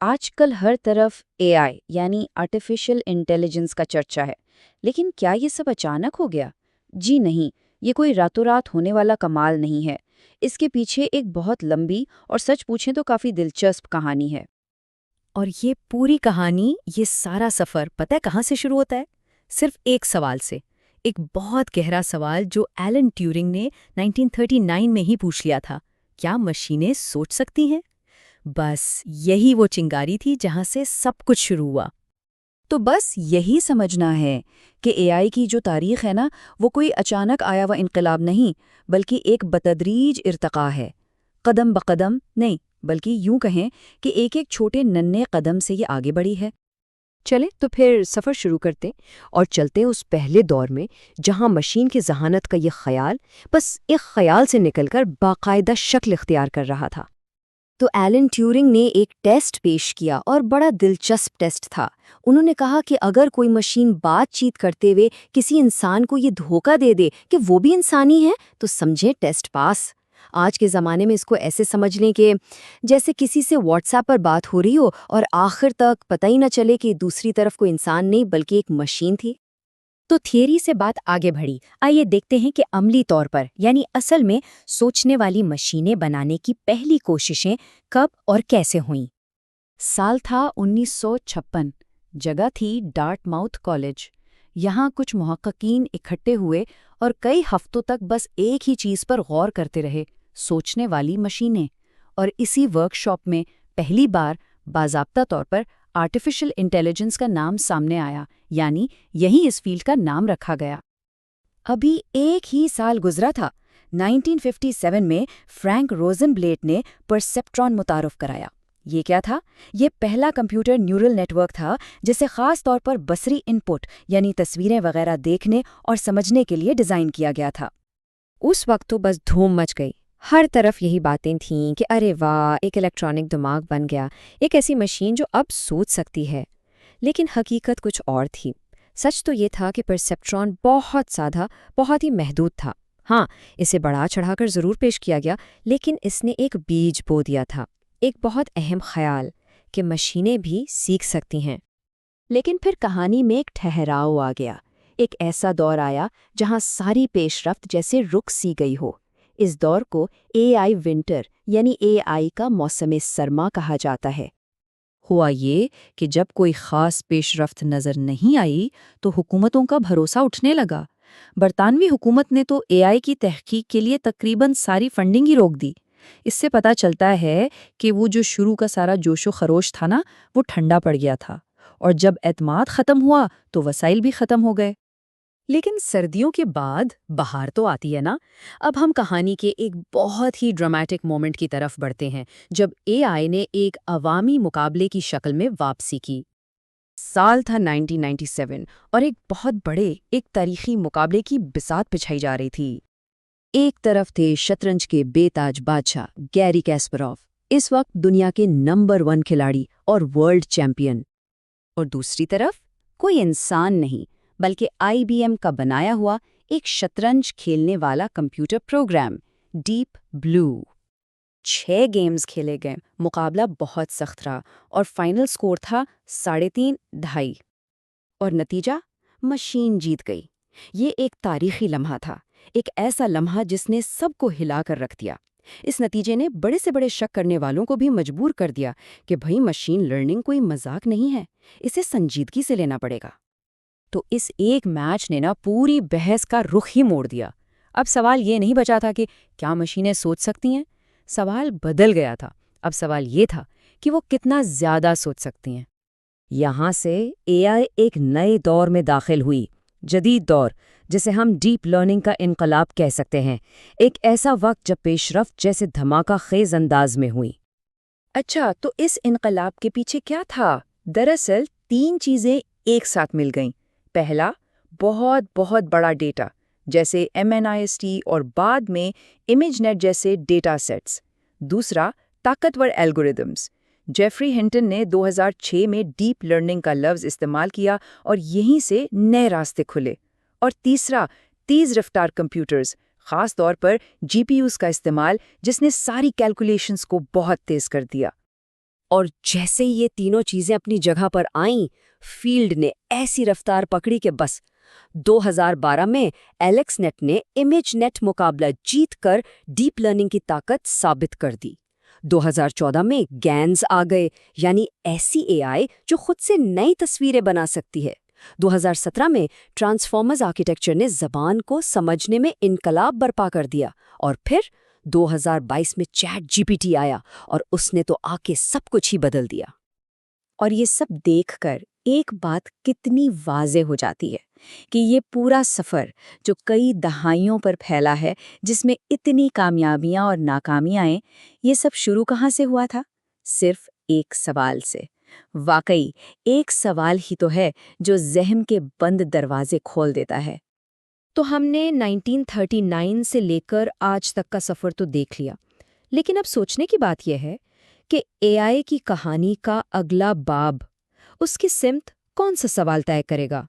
آج کل ہر طرف اے آئی یعنی آرٹیفیشل انٹیلیجنس کا چرچا ہے، لیکن کیا یہ سب اچانک ہو گیا؟ جی نہیں، یہ کوئی راتوں رات ہونے والا کمال نہیں ہے۔ اس کے پیچھے ایک بہت لمبی اور سچ پوچھیں تو کافی دلچسپ کہانی ہے۔ اور یہ پوری کہانی، یہ سارا سفر پتہ ہے کہاں سے شروع ہوتا ہے؟ صرف ایک سوال سے، ایک بہت گہرا سوال جو ایلن ٹیورنگ نے 1939 میں ہی پوچھ لیا تھا: کیا مشینیں سوچ سکتی ہیں؟ بس یہی وہ چنگاری تھی جہاں سے سب کچھ شروع ہوا۔ تو بس یہی سمجھنا ہے کہ اے آئی کی جو تاریخ ہے نا، وہ کوئی اچانک آیا ہوا انقلاب نہیں، بلکہ ایک بتدریج ارتقاء ہے۔ قدم بقدم نہیں، بلکہ یوں کہیں کہ ایک ایک چھوٹے ننھے قدم سے یہ آگے بڑھی ہے۔ چلے تو پھر سفر شروع کرتے اور چلتے اس پہلے دور میں جہاں مشین کی ذہانت کا یہ خیال بس ایک خیال سے نکل کر باقاعدہ شکل اختیار کر رہا تھا۔ تو ایلن ٹیورنگ نے ایک ٹیسٹ پیش کیا، اور بڑا دلچسپ ٹیسٹ تھا۔ انہوں نے کہا کہ اگر کوئی مشین بات چیت کرتے ہوئے کسی انسان کو یہ دھوکہ دے دے کہ وہ بھی انسانی ہے تو سمجھے ٹیسٹ پاس۔ آج کے زمانے میں اس کو ایسے سمجھ لیں کہ جیسے کسی سے واٹس ایپ پر بات ہو رہی ہو اور آخر تک پتہ ہی نہ چلے کہ دوسری طرف کوئی انسان نہیں بلکہ ایک مشین تھی۔ تو تھیوری سے بات آگے بڑھی، آئیے دیکھتے ہیں کہ عملی طور پر یعنی اصل میں سوچنے والی مشینیں بنانے کی پہلی کوششیں کب اور کیسے ہوئیں۔ سال تھا 1956، جگہ تھی ڈارٹ ماؤتھ کالج۔ یہاں کچھ محققین اکٹھے ہوئے اور کئی ہفتوں تک بس ایک ہی چیز پر غور کرتے رہے: سوچنے والی مشینیں۔ اور اسی ورک شاپ میں پہلی بار باضابطہ طور پر آرٹیفیشل انٹیلیجنس کا نام سامنے آیا، یعنی یہی اس فیلڈ کا نام رکھا گیا۔ ابھی ایک ہی سال گزرا تھا، 1957 میں فرینک روزن بلیٹ نے پرسیپٹرون متعارف کرایا۔ یہ کیا تھا؟ یہ پہلا کمپیوٹر نیورل نیٹ ورک تھا جسے خاص طور پر بصری ان پٹ یعنی تصویریں وغیرہ دیکھنے اور سمجھنے کے لیے ڈیزائن کیا گیا تھا۔ اس وقت تو بس دھوم مچ گئی، ہر طرف یہی باتیں تھیں کہ ارے واہ، ایک الیکٹرانک دماغ بن گیا، ایک ایسی مشین جو اب سوچ سکتی ہے۔ لیکن حقیقت کچھ اور تھی۔ سچ تو یہ تھا کہ پرسیپٹرون بہت سادہ، بہت ہی محدود تھا۔ ہاں، اسے بڑھا چڑھا کر ضرور پیش کیا گیا، لیکن اس نے ایک بیج بو دیا تھا، ایک بہت اہم خیال کہ مشینیں بھی سیکھ سکتی ہیں۔ لیکن پھر کہانی میں ایک ٹھہراؤ آ گیا، ایک ایسا دور آیا جہاں ساری پیش رفت جیسے رک سی گئی ہو۔ اس دور کو اے آئی ونٹر یعنی اے آئی کا موسم سرما کہا جاتا ہے۔ ہوا یہ کہ جب کوئی خاص پیش رفت نظر نہیں آئی تو حکومتوں کا بھروسہ اٹھنے لگا۔ برطانوی حکومت نے تو اے آئی کی تحقیق کے لیے تقریباً ساری فنڈنگ ہی روک دی۔ اس سے پتہ چلتا ہے کہ وہ جو شروع کا سارا جوش و خروش تھا نا، وہ ٹھنڈا پڑ گیا تھا، اور جب اعتماد ختم ہوا تو وسائل بھی ختم ہو گئے۔ لیکن سردیوں کے بعد بہار تو آتی ہے نا۔ اب ہم کہانی کے ایک بہت ہی ڈرامیٹک مومنٹ کی طرف بڑھتے ہیں، جب اے آئی نے ایک عوامی مقابلے کی شکل میں واپسی کی۔ سال تھا 1997 اور ایک بہت بڑے، ایک تاریخی مقابلے کی بساط بچھائی جا رہی تھی۔ ایک طرف تھے شطرنج کے بے تاج بادشاہ گیری کاسپروف، اس وقت دنیا کے نمبر 1 کھلاڑی اور ورلڈ چیمپئن، اور دوسری طرف کوئی انسان نہیں بلکہ آئی بی ایم کا بنایا ہوا ایک شطرنج کھیلنے والا کمپیوٹر پروگرام، ڈیپ بلو۔ 6 گیمز کھیلے گئے، مقابلہ بہت سخت رہا، اور فائنل سکور تھا 3.5 2.5، اور نتیجہ مشین جیت گئی۔ یہ ایک تاریخی لمحہ تھا، ایک ایسا لمحہ جس نے سب کو ہلا کر رکھ دیا۔ اس نتیجے نے بڑے سے بڑے شک کرنے والوں کو بھی مجبور کر دیا کہ بھئی مشین لرننگ کوئی مذاق نہیں ہے، اسے سنجیدگی سے لینا پڑے گا۔ تو اس ایک میچ نے نا پوری بحث کا رخ ہی موڑ دیا۔ اب سوال یہ نہیں بچا تھا کہ کیا مشینیں سوچ سکتی ہیں؟ سوال بدل گیا تھا۔ اب سوال یہ تھا کہ وہ کتنا زیادہ سوچ سکتی ہیں۔ یہاں سے اے آئی ایک نئے دور میں داخل ہوئی، جدید دور جسے ہم ڈیپ لرننگ کا انقلاب کہہ سکتے ہیں، ایک ایسا وقت جب پیش رفت جیسے دھماکہ خیز انداز میں ہوئی۔ اچھا، تو اس انقلاب کے پیچھے کیا تھا؟ دراصل 3 چیزیں ایک ساتھ مل گئیں۔ پہلا، بہت بہت بڑا ڈیٹا، جیسے MNIST اور بعد میں امیج نیٹ جیسے ڈیٹا سیٹس۔ دوسرا، طاقتور الگوریدمز۔ جیفری ہنٹن نے 2006 میں ڈیپ لرننگ کا لفظ استعمال کیا اور یہیں سے نئے راستے کھلے۔ اور تیسرا، تیز رفتار کمپیوٹرز، خاص طور پر GPUs کا استعمال، جس نے ساری کیلکولیشنز کو بہت تیز کر دیا۔ اور جیسے ہی یہ تینوں چیزیں اپنی جگہ پر آئیں، فیلڈ نے ایسی رفتار پکڑی کہ بس 2012 میں ایلیکس نیٹ نے امیج نیٹ مقابلہ جیت کر ڈیپ لرننگ کی طاقت ثابت کر دی۔ 2014 میں گینز آ گئے، یعنی ایسی اے آئی جو خود سے نئی تصویریں بنا سکتی ہے۔ 2017 میں ٹرانسفارمرز آرکیٹیکچر نے زبان کو سمجھنے میں انقلاب برپا کر دیا، اور پھر 2022 میں چیٹ جی پی ٹی آیا اور اس نے تو آ کے سب کچھ ہی بدل دیا۔ اور یہ سب دیکھ کر ایک بات کتنی واضح ہو جاتی ہے کہ یہ پورا سفر جو کئی دہائیوں پر پھیلا ہے، جس میں اتنی کامیابیاں اور ناکامیاں ہیں، یہ سب شروع کہاں سے ہوا تھا؟ صرف ایک سوال سے۔ واقعی ایک سوال ہی تو ہے جو ذہن کے بند دروازے کھول دیتا ہے۔ تو ہم نے 1939 سے لے کر آج تک کا سفر تو دیکھ لیا، لیکن اب سوچنے کی بات یہ ہے کہ اے آئی کی کہانی کا اگلا باب، اس کی سمت کون سا سوال طے کرے گا؟